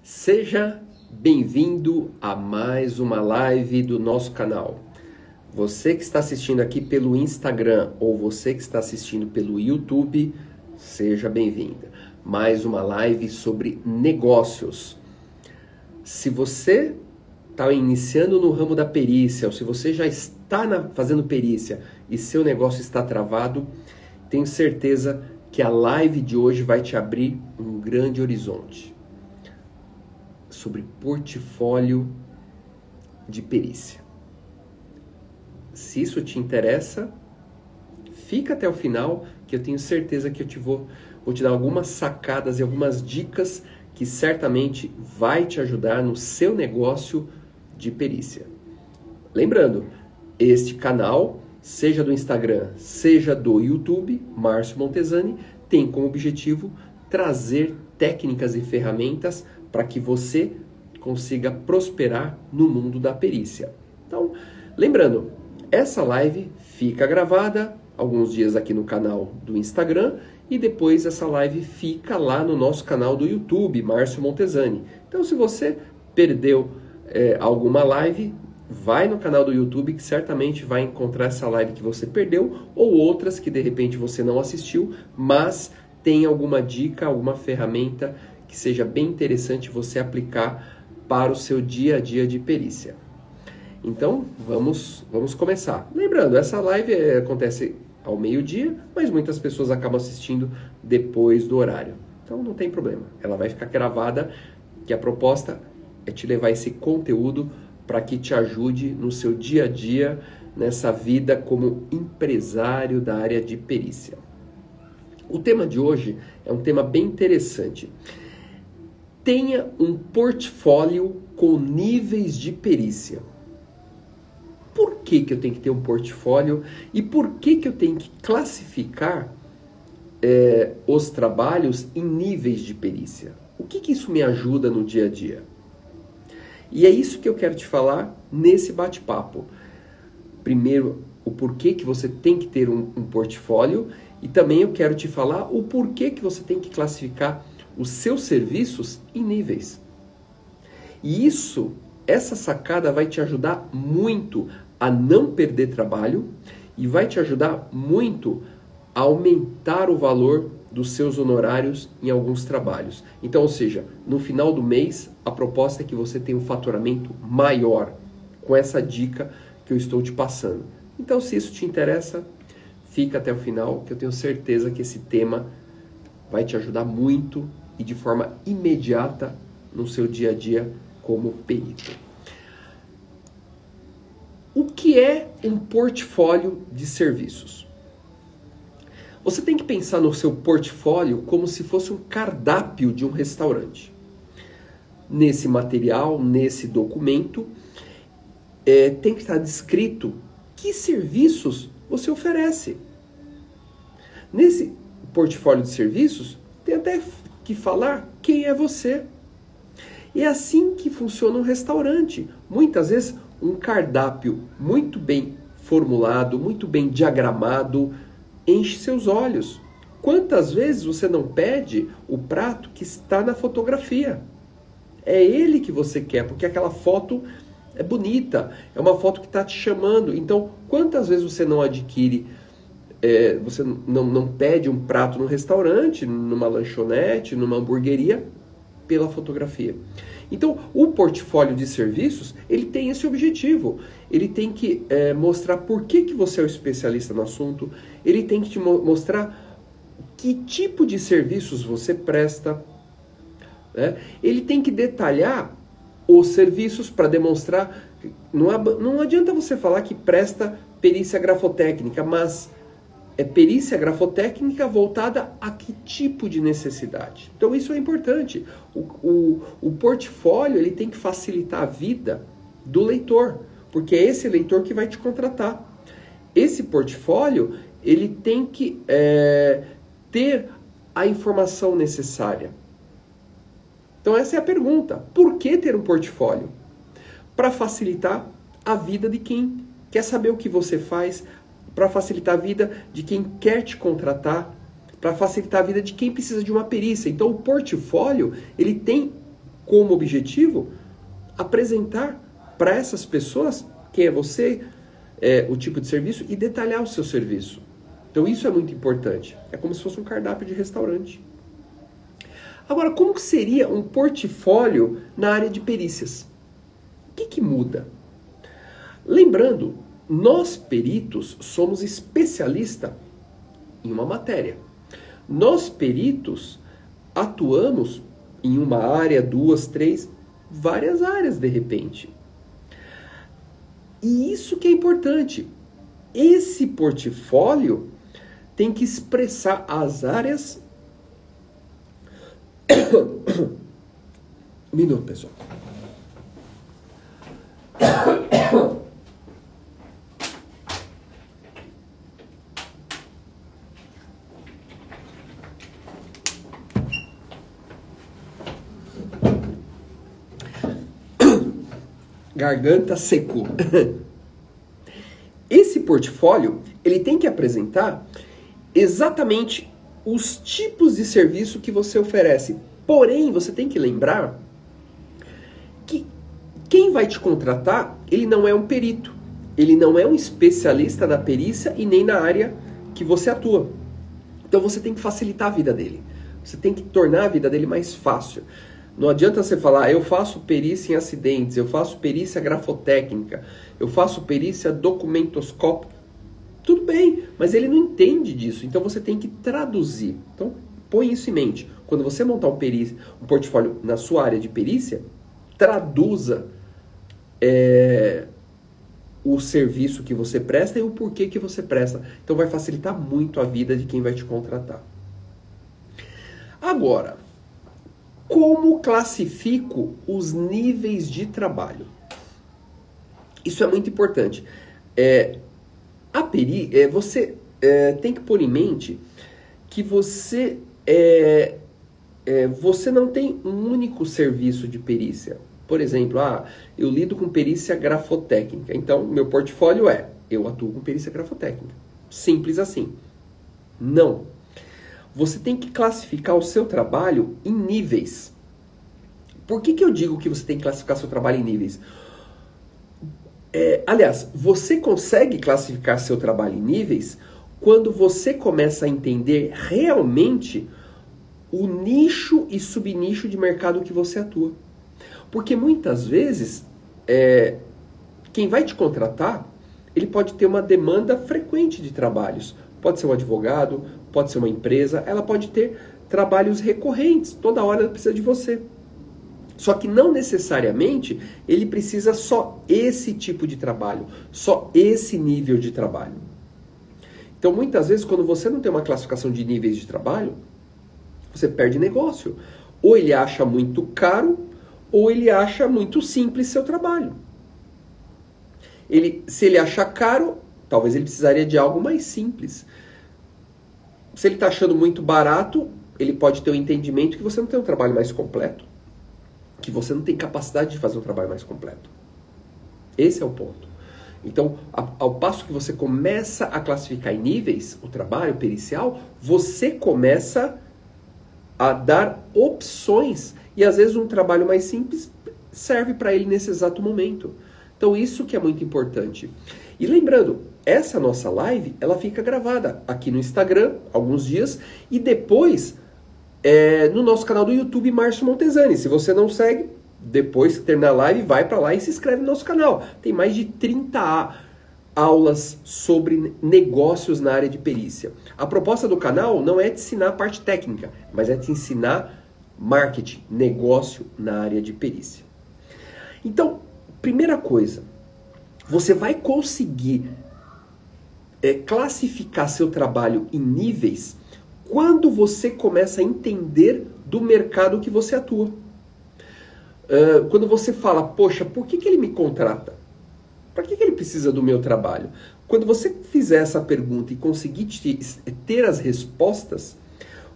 Seja bem-vindo a mais uma live do nosso canal. Você que está assistindo aqui pelo Instagram ou você que está assistindo pelo YouTube, seja bem-vinda. Mais uma live sobre negócios. Se você está iniciando no ramo da perícia ou se você já está fazendo perícia e seu negócio está travado, tenho certeza que a live de hoje vai te abrir um grande horizonte sobre portfólio de perícia. Se isso te interessa, fica até o final que eu tenho certeza que vou te dar algumas sacadas e algumas dicas que certamente vai te ajudar no seu negócio de perícia. Lembrando, este canal, seja do Instagram, seja do YouTube, Márcio Montesani, tem como objetivo trazer técnicas e ferramentas para que você consiga prosperar no mundo da perícia. Então, lembrando, essa live fica gravada alguns dias aqui no canal do Instagram e depois essa live fica lá no nosso canal do YouTube, Márcio Montesani. Então, se você perdeu alguma live, vai no canal do YouTube que certamente vai encontrar essa live que você perdeu ou outras que de repente você não assistiu, mas tem alguma dica, alguma ferramenta que seja bem interessante você aplicar para o seu dia a dia de perícia. Então, vamos começar. Lembrando, essa live acontece ao meio-dia, mas muitas pessoas acabam assistindo depois do horário. Então, não tem problema. Ela vai ficar gravada, que a proposta é te levar esse conteúdo para que te ajude no seu dia a dia, nessa vida como empresário da área de perícia. O tema de hoje é um tema bem interessante. Tenha um portfólio com níveis de perícia. Por que eu tenho que ter um portfólio e por que eu tenho que classificar os trabalhos em níveis de perícia? O que isso me ajuda no dia a dia? E é isso que eu quero te falar nesse bate-papo. Primeiro, o porquê que você tem que ter um portfólio e também eu quero te falar o porquê que você tem que classificar os seus serviços em níveis. E essa sacada vai te ajudar muito a não perder trabalho e vai te ajudar muito a aumentar o valor dos seus honorários em alguns trabalhos. Então, ou seja, no final do mês, a proposta é que você tenha um faturamento maior com essa dica que eu estou te passando. Então, se isso te interessa, fica até o final, que eu tenho certeza que esse tema vai te ajudar muito e de forma imediata no seu dia a dia como perito. O que é um portfólio de serviços? Você tem que pensar no seu portfólio como se fosse um cardápio de um restaurante. Nesse material, nesse documento, tem que estar descrito que serviços você oferece. Nesse portfólio de serviços, tem até que falar quem é você. E é assim que funciona um restaurante. Muitas vezes, um cardápio muito bem formulado, muito bem diagramado, enche seus olhos. Quantas vezes você não pede o prato que está na fotografia? É ele que você quer, porque aquela foto é bonita, é uma foto que está te chamando. Então, quantas vezes você não adquire, você não pede um prato num restaurante, numa lanchonete, numa hamburgueria, pela fotografia? Então, o portfólio de serviços, ele tem esse objetivo. Ele tem que mostrar por que você é o especialista no assunto, ele tem que te mostrar que tipo de serviços você presta, né? Ele tem que detalhar os serviços para demonstrar. Não adianta você falar que presta perícia grafotécnica, mas é perícia grafotécnica voltada a que tipo de necessidade. Então isso é importante. O portfólio ele tem que facilitar a vida do leitor, porque é esse leitor que vai te contratar. Esse portfólio ele tem que ter a informação necessária. Então essa é a pergunta. Por que ter um portfólio? Para facilitar a vida de quem quer saber o que você faz, para facilitar a vida de quem quer te contratar, para facilitar a vida de quem precisa de uma perícia. Então o portfólio, ele tem como objetivo apresentar para essas pessoas quem é você, o tipo de serviço e detalhar o seu serviço. Então isso é muito importante. É como se fosse um cardápio de restaurante. Agora, como que seria um portfólio na área de perícias? O que muda? Lembrando, nós peritos somos especialistas em uma matéria. Nós peritos atuamos em uma área, 2, 3, várias áreas de repente. E isso que é importante. Esse portfólio tem que expressar as áreas. Um minuto, pessoal. Garganta secou. Esse portfólio, ele tem que apresentar exatamente os tipos de serviço que você oferece. Porém, você tem que lembrar que quem vai te contratar, ele não é um perito. Ele não é um especialista na perícia e nem na área que você atua. Então você tem que facilitar a vida dele. Você tem que tornar a vida dele mais fácil. Não adianta você falar, eu faço perícia em acidentes, eu faço perícia grafotécnica, eu faço perícia documentoscópica. Tudo bem, mas ele não entende disso, então você tem que traduzir. Então, põe isso em mente. Quando você montar um portfólio na sua área de perícia, traduza o serviço que você presta e o porquê que você presta. Então, vai facilitar muito a vida de quem vai te contratar. Agora, como classifico os níveis de trabalho? Isso é muito importante. Você tem que pôr em mente que você não tem um único serviço de perícia. Por exemplo, eu lido com perícia grafotécnica. Então, meu portfólio eu atuo com perícia grafotécnica. Simples assim. Não. Você tem que classificar o seu trabalho em níveis. Por que eu digo que você tem que classificar seu trabalho em níveis? Aliás, você consegue classificar seu trabalho em níveis quando você começa a entender realmente o nicho e subnicho de mercado que você atua. Porque muitas vezes, quem vai te contratar, ele pode ter uma demanda frequente de trabalhos. Pode ser um advogado, pode ser uma empresa, ela pode ter trabalhos recorrentes, toda hora ela precisa de você. Só que não necessariamente ele precisa só esse tipo de trabalho, só esse nível de trabalho. Então muitas vezes quando você não tem uma classificação de níveis de trabalho, você perde negócio. Ou ele acha muito caro, ou ele acha muito simples seu trabalho. Se ele achar caro, talvez ele precisaria de algo mais simples. Se ele está achando muito barato, ele pode ter um entendimento que você não tem um trabalho mais completo. Que você não tem capacidade de fazer um trabalho mais completo. Esse é o ponto. Então, ao passo que você começa a classificar em níveis o trabalho pericial, você começa a dar opções. E às vezes um trabalho mais simples serve para ele nesse exato momento. Então isso que é muito importante. E lembrando, essa nossa live, ela fica gravada aqui no Instagram, alguns dias, e depois no nosso canal do YouTube, Márcio Montesani. Se você não segue, depois que terminar a live, vai para lá e se inscreve no nosso canal. Tem mais de 30 aulas sobre negócios na área de perícia. A proposta do canal não é te ensinar a parte técnica, mas é te ensinar marketing, negócio na área de perícia. Então, primeira coisa, você vai conseguir classificar seu trabalho em níveis quando você começa a entender do mercado que você atua. Quando você fala, poxa, por que ele me contrata? Para que ele precisa do meu trabalho? Quando você fizer essa pergunta e conseguir ter as respostas,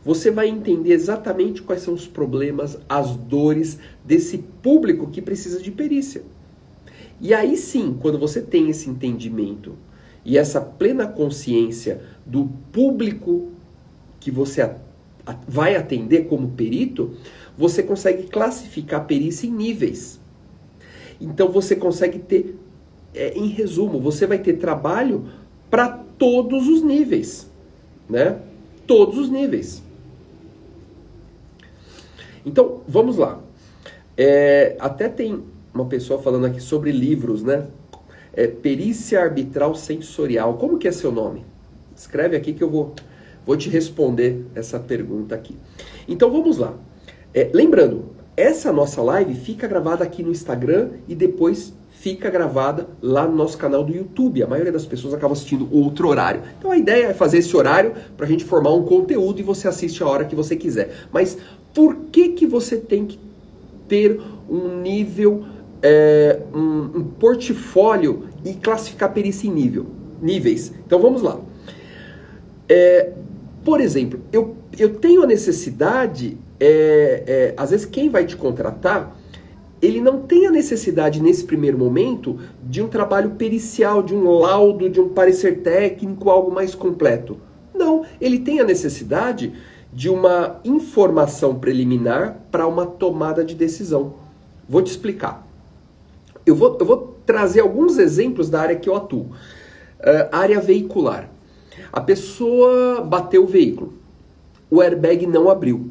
você vai entender exatamente quais são os problemas, as dores desse público que precisa de perícia. E aí sim, quando você tem esse entendimento e essa plena consciência do público que você vai atender como perito, você consegue classificar a perícia em níveis. Então você consegue ter, em resumo, você vai ter trabalho para todos os níveis, né? Todos os níveis. Então, vamos lá. Até tem uma pessoa falando aqui sobre livros, né? Perícia arbitral sensorial. Como que é seu nome? Escreve aqui que eu vou te responder essa pergunta aqui. Então, vamos lá. Lembrando, essa nossa live fica gravada aqui no Instagram e depois fica gravada lá no nosso canal do YouTube. A maioria das pessoas acaba assistindo outro horário. Então a ideia é fazer esse horário para a gente formar um conteúdo e você assiste a hora que você quiser. Mas por que você tem que ter um nível, um portfólio e classificar perícia em níveis? Então vamos lá. Por exemplo, eu tenho a necessidade, às vezes quem vai te contratar, ele não tem a necessidade nesse primeiro momento de um trabalho pericial, de um laudo, de um parecer técnico, algo mais completo. Não, ele tem a necessidade de uma informação preliminar para uma tomada de decisão. Vou te explicar. Eu vou trazer alguns exemplos da área que eu atuo. Área veicular. A pessoa bateu o veículo, o airbag não abriu,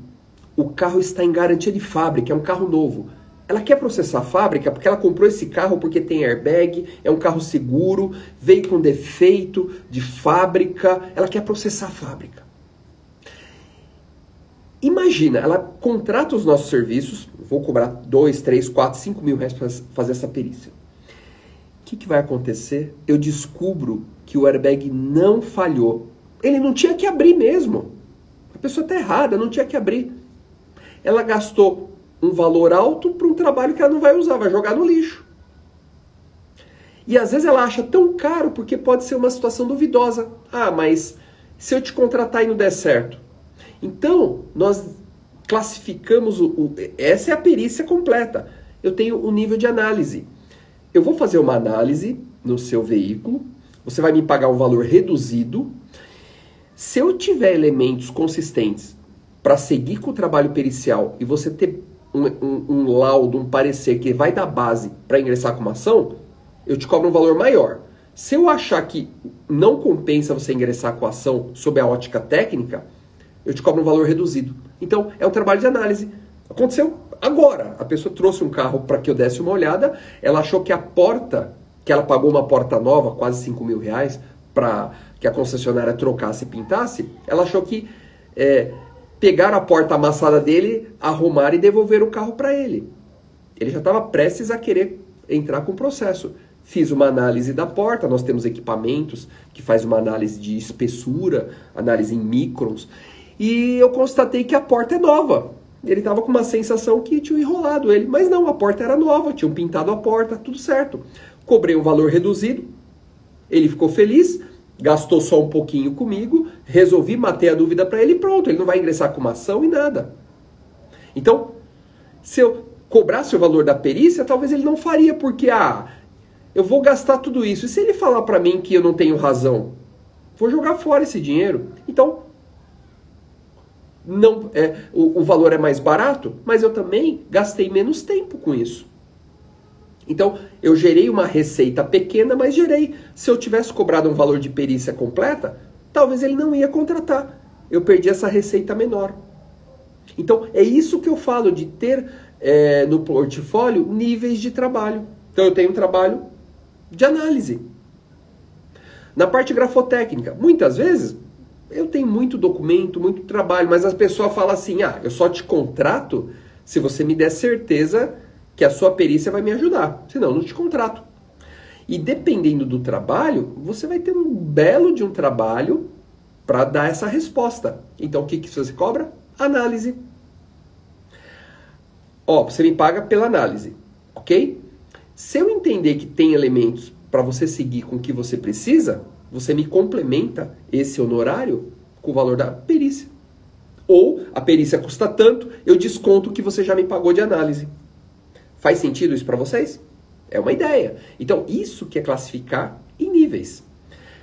o carro está em garantia de fábrica, é um carro novo. Ela quer processar a fábrica porque ela comprou esse carro porque tem airbag, é um carro seguro, veio com defeito de fábrica, ela quer processar a fábrica. Imagina, ela contrata os nossos serviços, vou cobrar 2, 3, 4, 5 mil reais para fazer essa perícia. O que vai acontecer? Eu descubro que o airbag não falhou. Ele não tinha que abrir mesmo. A pessoa está errada, não tinha que abrir. Ela gastou um valor alto para um trabalho que ela não vai usar, vai jogar no lixo. E às vezes ela acha tão caro porque pode ser uma situação duvidosa. Ah, mas se eu te contratar e não der certo? Então, nós classificamos, essa é a perícia completa. Eu tenho o nível de análise. Eu vou fazer uma análise no seu veículo, você vai me pagar um valor reduzido. Se eu tiver elementos consistentes para seguir com o trabalho pericial e você ter um laudo, um parecer que vai dar base para ingressar com uma ação, eu te cobro um valor maior. Se eu achar que não compensa você ingressar com a ação sob a ótica técnica, eu te cobro um valor reduzido. Então, é um trabalho de análise. Aconteceu agora. A pessoa trouxe um carro para que eu desse uma olhada, ela achou que a porta, que ela pagou uma porta nova, quase 5 mil reais, para que a concessionária trocasse e pintasse, ela achou que pegaram a porta amassada dele, arrumaram e devolveram o carro para ele. Ele já estava prestes a querer entrar com o processo. Fiz uma análise da porta, nós temos equipamentos que faz uma análise de espessura, análise em microns, e eu constatei que a porta é nova. Ele estava com uma sensação que tinha enrolado ele, mas não, a porta era nova, tinham pintado a porta, tudo certo. Cobrei um valor reduzido, ele ficou feliz, gastou só um pouquinho comigo, resolvi, matei a dúvida para ele e pronto, ele não vai ingressar com uma ação e nada. Então, se eu cobrasse o valor da perícia, talvez ele não faria, porque eu vou gastar tudo isso. E se ele falar para mim que eu não tenho razão, vou jogar fora esse dinheiro. Então, não, o valor é mais barato, mas eu também gastei menos tempo com isso. Então, eu gerei uma receita pequena, mas gerei. Se eu tivesse cobrado um valor de perícia completa, talvez ele não ia contratar. Eu perdi essa receita menor. Então, é isso que eu falo de ter no portfólio níveis de trabalho. Então, eu tenho um trabalho de análise. Na parte grafotécnica, muitas vezes, eu tenho muito documento, muito trabalho, mas as pessoas falam assim, eu só te contrato se você me der certeza que a sua perícia vai me ajudar, senão eu não te contrato. E dependendo do trabalho, você vai ter um belo de um trabalho para dar essa resposta. Então, o que você cobra? Análise. Você me paga pela análise, ok? Se eu entender que tem elementos para você seguir com o que você precisa, você me complementa esse honorário com o valor da perícia. Ou a perícia custa tanto, eu desconto o que você já me pagou de análise. Faz sentido isso para vocês? É uma ideia. Então, isso que é classificar em níveis.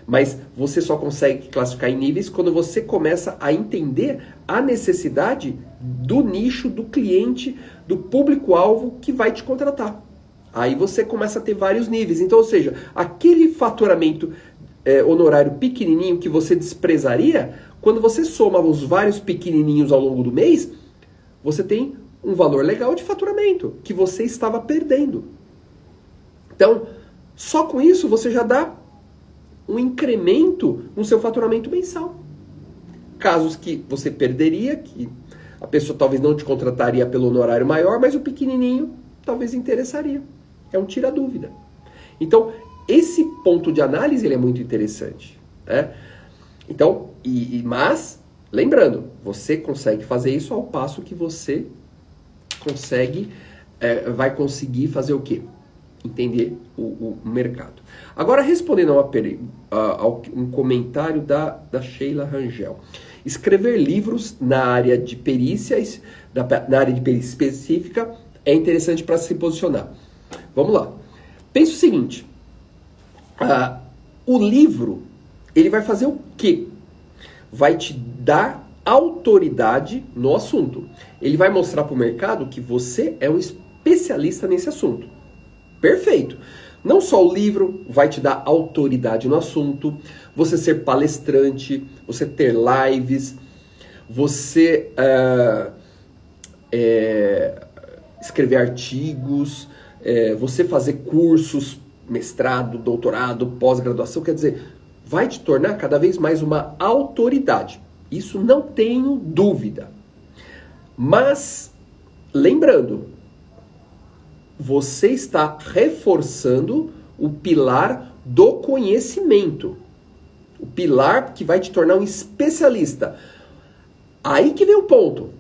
Mas você só consegue classificar em níveis quando você começa a entender a necessidade do nicho, do cliente, do público-alvo que vai te contratar. Aí você começa a ter vários níveis. Então, ou seja, aquele faturamento honorário pequenininho que você desprezaria, quando você soma os vários pequenininhos ao longo do mês, você tem um valor legal de faturamento que você estava perdendo. Então, só com isso você já dá um incremento no seu faturamento mensal. Casos que você perderia, que a pessoa talvez não te contrataria pelo honorário maior, mas o pequenininho talvez interessaria. É um tira-dúvida. Então, esse ponto de análise ele é muito interessante, né? Então, mas, lembrando, você consegue fazer isso ao passo que você vai conseguir fazer o quê? Entender o mercado. Agora, respondendo a um comentário da Sheila Rangel. Escrever livros na área de perícias, na área de perícia específica, é interessante para se posicionar. Vamos lá. Pensa o seguinte. O livro, ele vai fazer o quê? Vai te dar autoridade no assunto. Ele vai mostrar para o mercado que você é um especialista nesse assunto. Perfeito. Não só o livro vai te dar autoridade no assunto, você ser palestrante, você ter lives, você escrever artigos, você fazer cursos, mestrado, doutorado, pós-graduação, quer dizer, vai te tornar cada vez mais uma autoridade. Isso não tenho dúvida. Mas, lembrando, você está reforçando o pilar do conhecimento. O pilar que vai te tornar um especialista. Aí que vem o ponto.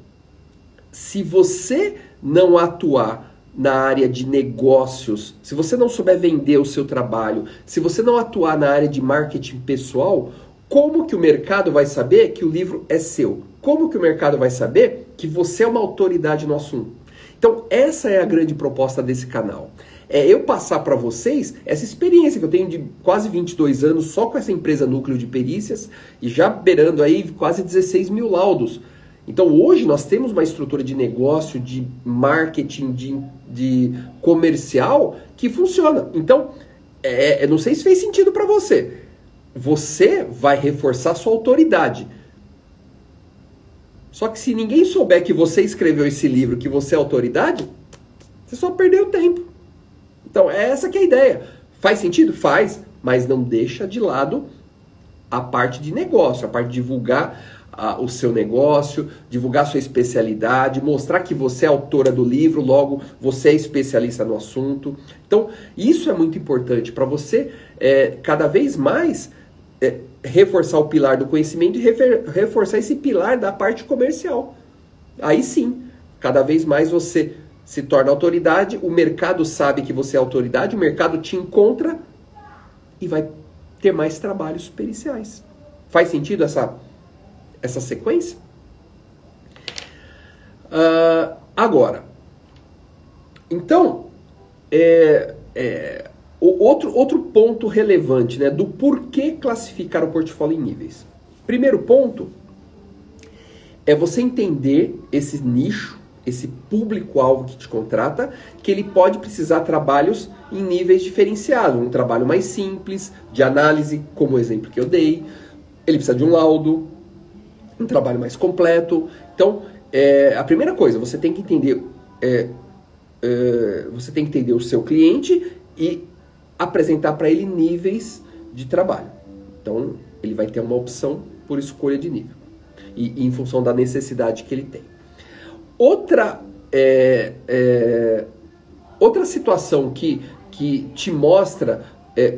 Se você não atuar na área de negócios, se você não souber vender o seu trabalho, se você não atuar na área de marketing pessoal, como que o mercado vai saber que o livro é seu? Como que o mercado vai saber que você é uma autoridade no assunto? Então, essa é a grande proposta desse canal. É eu passar para vocês essa experiência que eu tenho de quase 22 anos só com essa empresa Núcleo de Perícias e já beirando aí quase 16 mil laudos. Então, hoje nós temos uma estrutura de negócio, de marketing, de comercial que funciona. Então, não sei se fez sentido para você. Você vai reforçar sua autoridade. Só que se ninguém souber que você escreveu esse livro, que você é autoridade, você só perdeu tempo. Então, essa que é a ideia. Faz sentido? Faz, mas não deixa de lado a parte de negócio, a parte de divulgar o seu negócio, divulgar a sua especialidade, mostrar que você é autora do livro, logo você é especialista no assunto. Então, isso é muito importante para você cada vez mais reforçar o pilar do conhecimento e reforçar esse pilar da parte comercial. Aí sim, cada vez mais você se torna autoridade, o mercado sabe que você é autoridade, o mercado te encontra e vai ter mais trabalhos periciais. Faz sentido essa sequência? Agora, então, outro ponto relevante, né, do porquê classificar o portfólio em níveis. Primeiro ponto é você entender esse nicho, esse público-alvo que te contrata, que ele pode precisar de trabalhos em níveis diferenciados. Um trabalho mais simples, de análise, como o exemplo que eu dei. Ele precisa de um laudo, um trabalho mais completo. Então, a primeira coisa, você tem que entender, o seu cliente e apresentar para ele níveis de trabalho. Então, ele vai ter uma opção por escolha de nível e em função da necessidade que ele tem. Outra situação que te mostra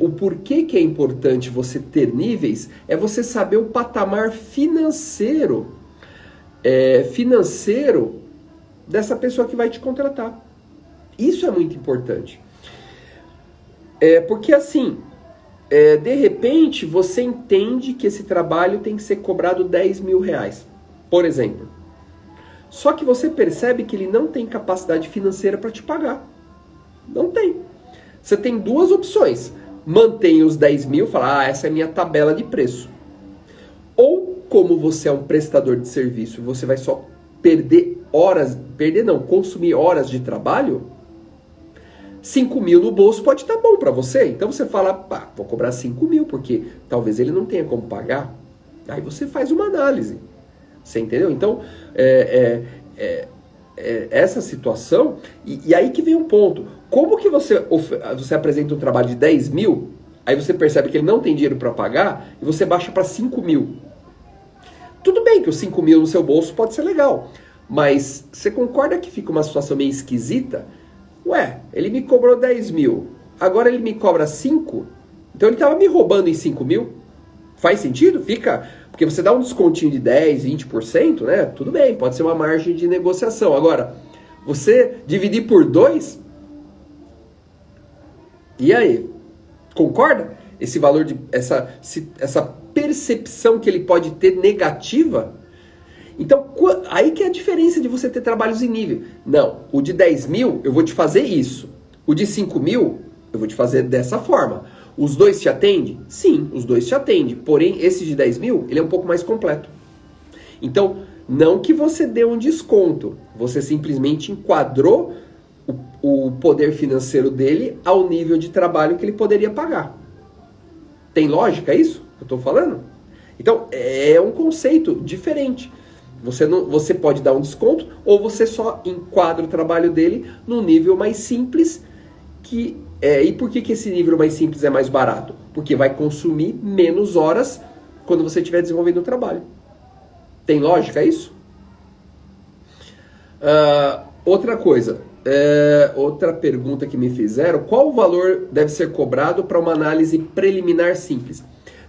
o porquê que é importante você ter níveis é você saber o patamar financeiro dessa pessoa que vai te contratar. Isso é muito importante. Porque assim, de repente você entende que esse trabalho tem que ser cobrado 10 mil reais, por exemplo. Só que você percebe que ele não tem capacidade financeira para te pagar. Não tem. Você tem duas opções. mantém os 10 mil, fala, essa é a minha tabela de preço. Ou, como você é um prestador de serviço, você vai só consumir horas de trabalho, 5 mil no bolso pode estar bom para você. Então você fala, vou cobrar 5 mil, porque talvez ele não tenha como pagar. Aí você faz uma análise. Você entendeu? Então, essa situação, e aí que vem um ponto. Como que você apresenta um trabalho de 10 mil, aí você percebe que ele não tem dinheiro para pagar, e você baixa para 5 mil. Tudo bem que os 5 mil no seu bolso pode ser legal, mas você concorda que fica uma situação meio esquisita? Ué, ele me cobrou 10 mil, agora ele me cobra 5, então ele estava me roubando em 5 mil? Faz sentido? Fica... Porque você dá um descontinho de 10, 20%, né? Tudo bem, pode ser uma margem de negociação. Agora, você dividir por 2, e aí? Concorda? Esse valor essa percepção que ele pode ter negativa. Então, aí que é a diferença de você ter trabalhos em nível. Não, o de 10 mil eu vou te fazer isso. O de 5 mil eu vou te fazer dessa forma. Os dois te atendem? Sim, os dois te atendem. Porém, esse de 10 mil, ele é um pouco mais completo. Então, não que você dê um desconto. Você simplesmente enquadrou o poder financeiro dele ao nível de trabalho que ele poderia pagar. Tem lógica isso que eu estou falando? Então, é um conceito diferente. Você pode dar um desconto ou você só enquadra o trabalho dele num nível mais simples. E por que esse nível mais simples é mais barato? Porque vai consumir menos horas quando você estiver desenvolvendo o trabalho. Tem lógica isso? Outra coisa, outra pergunta que me fizeram: qual o valor deve ser cobrado para uma análise preliminar simples?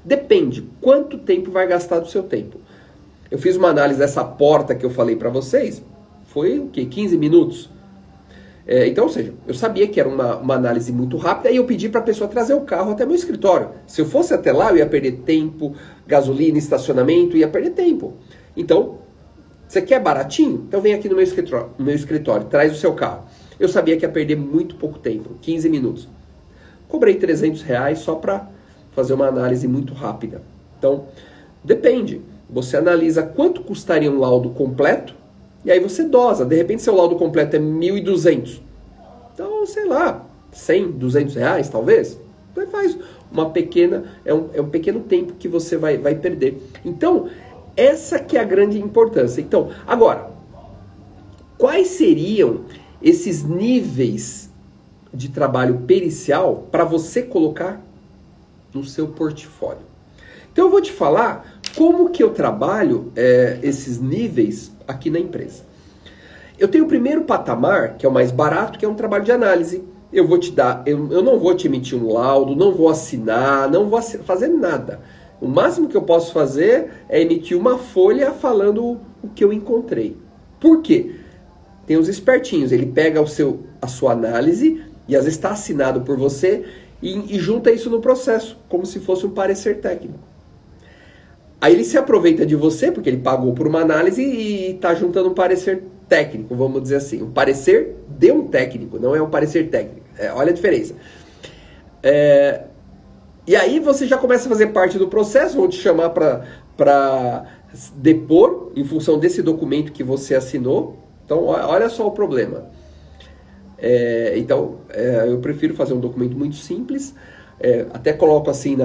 Depende, quanto tempo vai gastar do seu tempo. Eu fiz uma análise dessa porta que eu falei para vocês, foi o quê? 15 minutos. Então, ou seja, eu sabia que era uma análise muito rápida e eu pedi para a pessoa trazer o carro até meu escritório. Se eu fosse até lá, eu ia perder tempo, gasolina, estacionamento, ia perder tempo. Então, você quer baratinho? Então vem aqui no meu escritório, traz o seu carro. Eu sabia que ia perder muito pouco tempo, 15 minutos. Cobrei R$300 só para fazer uma análise muito rápida. Então, depende. Você analisa quanto custaria um laudo completo, e aí você dosa. De repente, seu laudo completo é 1.200. Então, sei lá, 100, R$200, talvez. Então, faz uma pequena... É um pequeno tempo que você vai perder. Então, essa que é a grande importância. Então, agora, quais seriam esses níveis de trabalho pericial para você colocar no seu portfólio? Então, eu vou te falar como que eu trabalho esses níveis aqui na empresa. Eu tenho o primeiro patamar, que é o mais barato, que é um trabalho de análise. Eu vou te dar, eu não vou te emitir um laudo, não vou assinar, não vou fazer nada. O máximo que eu posso fazer é emitir uma folha falando o que eu encontrei. Por quê? Tem os espertinhos, ele pega a sua análise, e às vezes está assinado por você, e junta isso no processo, como se fosse um parecer técnico. Aí ele se aproveita de você, porque ele pagou por uma análise e está juntando um parecer técnico, vamos dizer assim. Um parecer de um técnico, não é um parecer técnico. Olha a diferença. E aí você já começa a fazer parte do processo, vão te chamar para depor em função desse documento que você assinou. Então, olha só o problema. Eu prefiro fazer um documento muito simples. Até coloco assim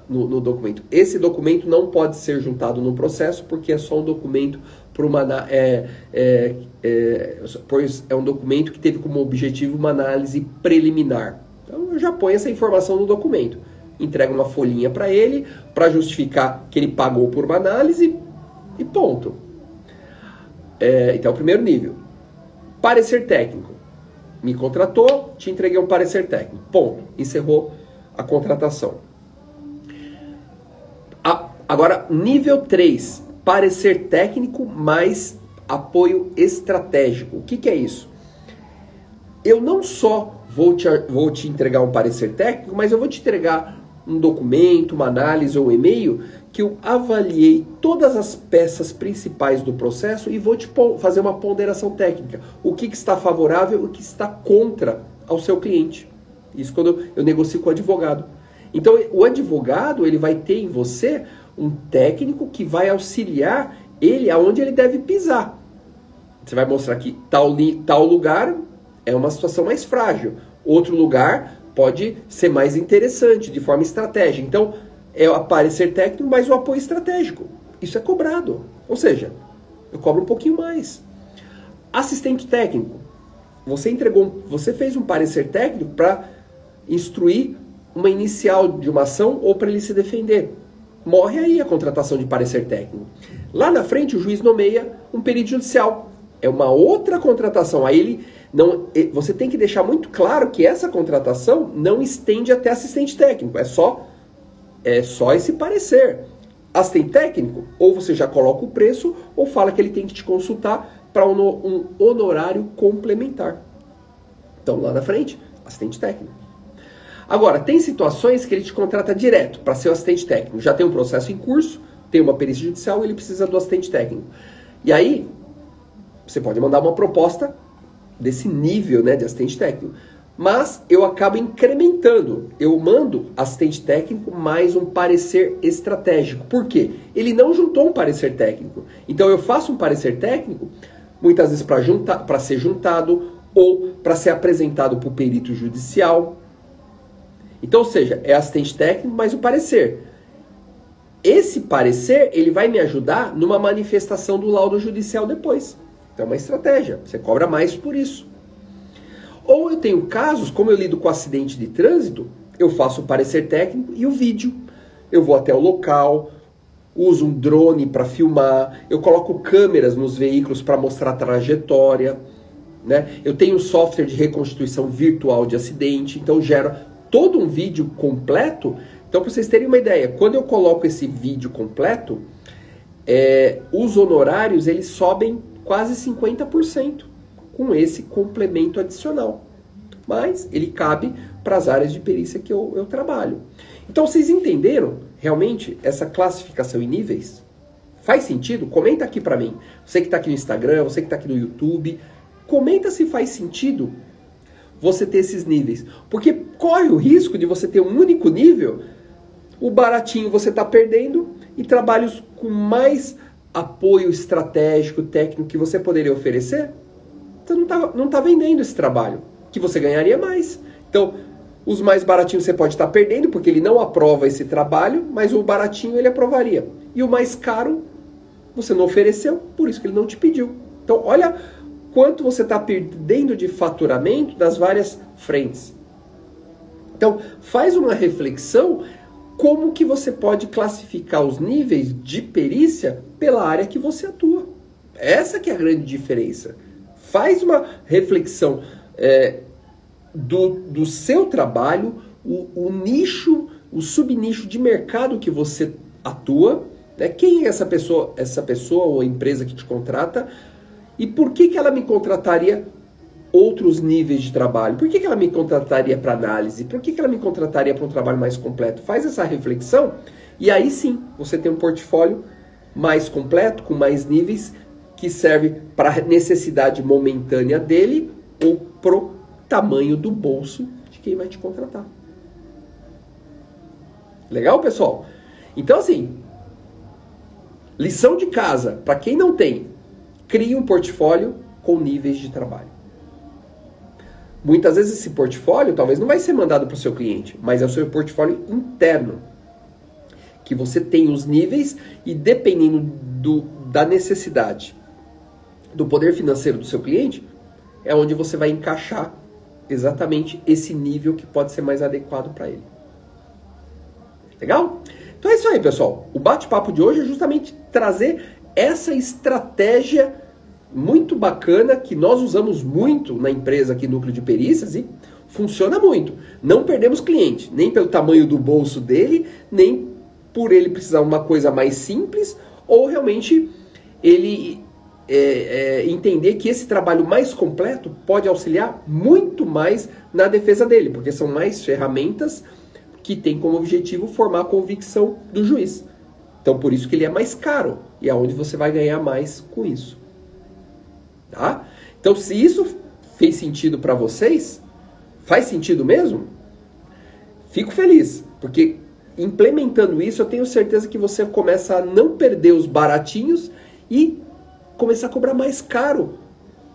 no documento: esse documento não pode ser juntado no processo porque é só um documento para pois é um documento que teve como objetivo uma análise preliminar. Então eu já ponho essa informação no documento, entrego uma folhinha para ele para justificar que ele pagou por uma análise e ponto. Então, o primeiro nível, parecer técnico. Me contratou, te entreguei um parecer técnico, ponto, encerrou a contratação. Agora, nível 3, parecer técnico mais apoio estratégico. O que é isso? Eu não só vou te entregar um parecer técnico, mas eu vou te entregar um documento, uma análise ou um e-mail que eu avaliei todas as peças principais do processo e vou te fazer uma ponderação técnica. O que está favorável e o que está contra ao seu cliente. Isso quando eu negocio com o advogado. Então, o advogado, ele vai ter em você um técnico que vai auxiliar ele aonde ele deve pisar. Você vai mostrar que tal lugar é uma situação mais frágil. Outro lugar pode ser mais interessante, de forma estratégica. Então, é o parecer técnico, mas o apoio estratégico. Isso é cobrado. Ou seja, eu cobro um pouquinho mais. Assistente técnico. Você fez um parecer técnico para instruir uma inicial de uma ação ou para ele se defender. Morre aí a contratação de parecer técnico. Lá na frente, o juiz nomeia um perito judicial. É uma outra contratação. Aí você tem que deixar muito claro que essa contratação não estende até assistente técnico. É só esse parecer. Assistente técnico, ou você já coloca o preço, ou fala que ele tem que te consultar para um honorário complementar. Então, lá na frente, assistente técnico. Agora, tem situações que ele te contrata direto para ser o assistente técnico. Já tem um processo em curso, tem uma perícia judicial, ele precisa do assistente técnico. E aí, você pode mandar uma proposta desse nível, né, de assistente técnico. Mas eu acabo incrementando. Eu mando assistente técnico mais um parecer estratégico. Por quê? Ele não juntou um parecer técnico. Então eu faço um parecer técnico, muitas vezes para ser juntado ou para ser apresentado para o perito judicial. Então, ou seja, é assistente técnico mais o parecer. Esse parecer, ele vai me ajudar numa manifestação do laudo judicial depois. Então é uma estratégia. Você cobra mais por isso. Ou eu tenho casos, como eu lido com acidente de trânsito, eu faço o parecer técnico e o vídeo. Eu vou até o local, uso um drone para filmar, eu coloco câmeras nos veículos para mostrar a trajetória, né? Eu tenho software de reconstituição virtual de acidente, então gero todo um vídeo completo. Então, para vocês terem uma ideia, quando eu coloco esse vídeo completo, os honorários eles sobem quase 50%. Com esse complemento adicional. Mas ele cabe para as áreas de perícia que eu trabalho. Então vocês entenderam realmente essa classificação em níveis? Faz sentido? Comenta aqui para mim. Você que está aqui no Instagram, você que está aqui no YouTube, comenta se faz sentido você ter esses níveis. Porque corre o risco de você ter um único nível, o baratinho você está perdendo e trabalhos com mais apoio estratégico, técnico que você poderia oferecer, você não tá vendendo esse trabalho, que você ganharia mais. Então, os mais baratinhos você pode estar perdendo, porque ele não aprova esse trabalho, mas o baratinho ele aprovaria. E o mais caro, você não ofereceu, por isso que ele não te pediu. Então, olha quanto você está perdendo de faturamento das várias frentes. Então, faz uma reflexão como que você pode classificar os níveis de perícia pela área que você atua. Essa que é a grande diferença. Faz uma reflexão do seu trabalho, o nicho, o subnicho de mercado que você atua, né? Quem é essa pessoa ou a empresa que te contrata e por que ela me contrataria outros níveis de trabalho? Por que ela me contrataria para análise? Por que ela me contrataria para um trabalho mais completo? Faz essa reflexão e aí sim você tem um portfólio mais completo, com mais níveis, que serve para a necessidade momentânea dele ou pro tamanho do bolso de quem vai te contratar. Legal, pessoal? Então, assim, lição de casa, para quem não tem, crie um portfólio com níveis de trabalho. Muitas vezes esse portfólio talvez não vai ser mandado para o seu cliente, mas é o seu portfólio interno, que você tem os níveis e dependendo da necessidade do poder financeiro do seu cliente, é onde você vai encaixar exatamente esse nível que pode ser mais adequado para ele. Legal? Então é isso aí, pessoal. O bate-papo de hoje é justamente trazer essa estratégia muito bacana que nós usamos muito na empresa aqui, Núcleo de Perícias, e funciona muito. Não perdemos cliente, nem pelo tamanho do bolso dele, nem por ele precisar de uma coisa mais simples, ou realmente ele entender que esse trabalho mais completo pode auxiliar muito mais na defesa dele, porque são mais ferramentas que têm como objetivo formar a convicção do juiz. Então, por isso que ele é mais caro, e é onde você vai ganhar mais com isso. Tá? Então, se isso fez sentido para vocês, faz sentido mesmo? Fico feliz, porque implementando isso eu tenho certeza que você começa a não perder os baratinhos e começar a cobrar mais caro.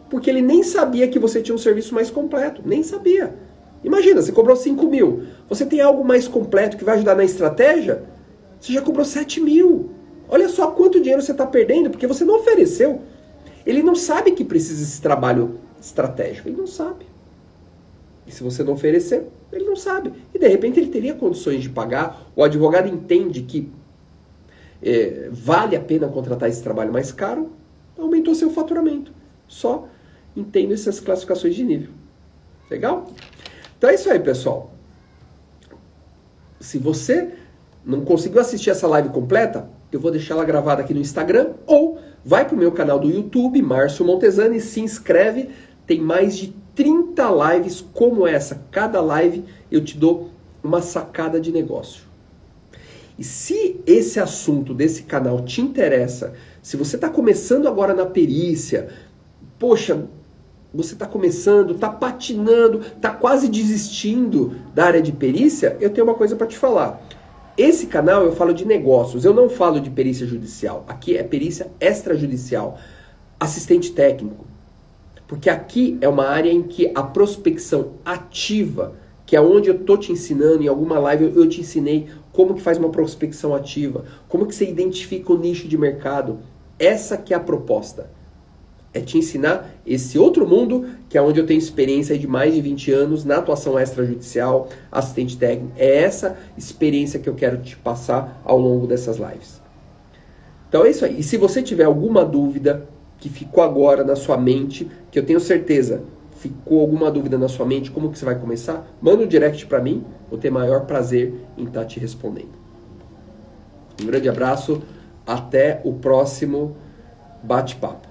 Porque ele nem sabia que você tinha um serviço mais completo, nem sabia. Imagina, você cobrou 5 mil, você tem algo mais completo que vai ajudar na estratégia, você já cobrou 7 mil. Olha só quanto dinheiro você está perdendo, porque você não ofereceu. Ele não sabe que precisa desse trabalho estratégico, ele não sabe. E se você não oferecer, ele não sabe. E de repente ele teria condições de pagar, o advogado entende que vale a pena contratar esse trabalho mais caro, aumentou seu faturamento. Só entendo essas classificações de nível. Legal? Então é isso aí, pessoal. Se você não conseguiu assistir essa live completa, eu vou deixar ela gravada aqui no Instagram ou vai para o meu canal do YouTube, Márcio Montesani, e se inscreve. Tem mais de 30 lives como essa. Cada live eu te dou uma sacada de negócio. E se esse assunto desse canal te interessa, se você está começando agora na perícia, poxa, você está começando, está patinando, está quase desistindo da área de perícia, eu tenho uma coisa para te falar. Esse canal eu falo de negócios, eu não falo de perícia judicial. Aqui é perícia extrajudicial, assistente técnico. Porque aqui é uma área em que a prospecção ativa, que é onde eu estou te ensinando, em alguma live eu te ensinei como que faz uma prospecção ativa, como que você identifica o nicho de mercado. Essa que é a proposta. É te ensinar esse outro mundo, que é onde eu tenho experiência de mais de 20 anos na atuação extrajudicial, assistente técnico. É essa experiência que eu quero te passar ao longo dessas lives. Então é isso aí. E se você tiver alguma dúvida que ficou agora na sua mente, que eu tenho certeza ficou alguma dúvida na sua mente, como que você vai começar, manda um direct para mim, vou ter maior prazer em estar te respondendo. Um grande abraço, até o próximo bate-papo.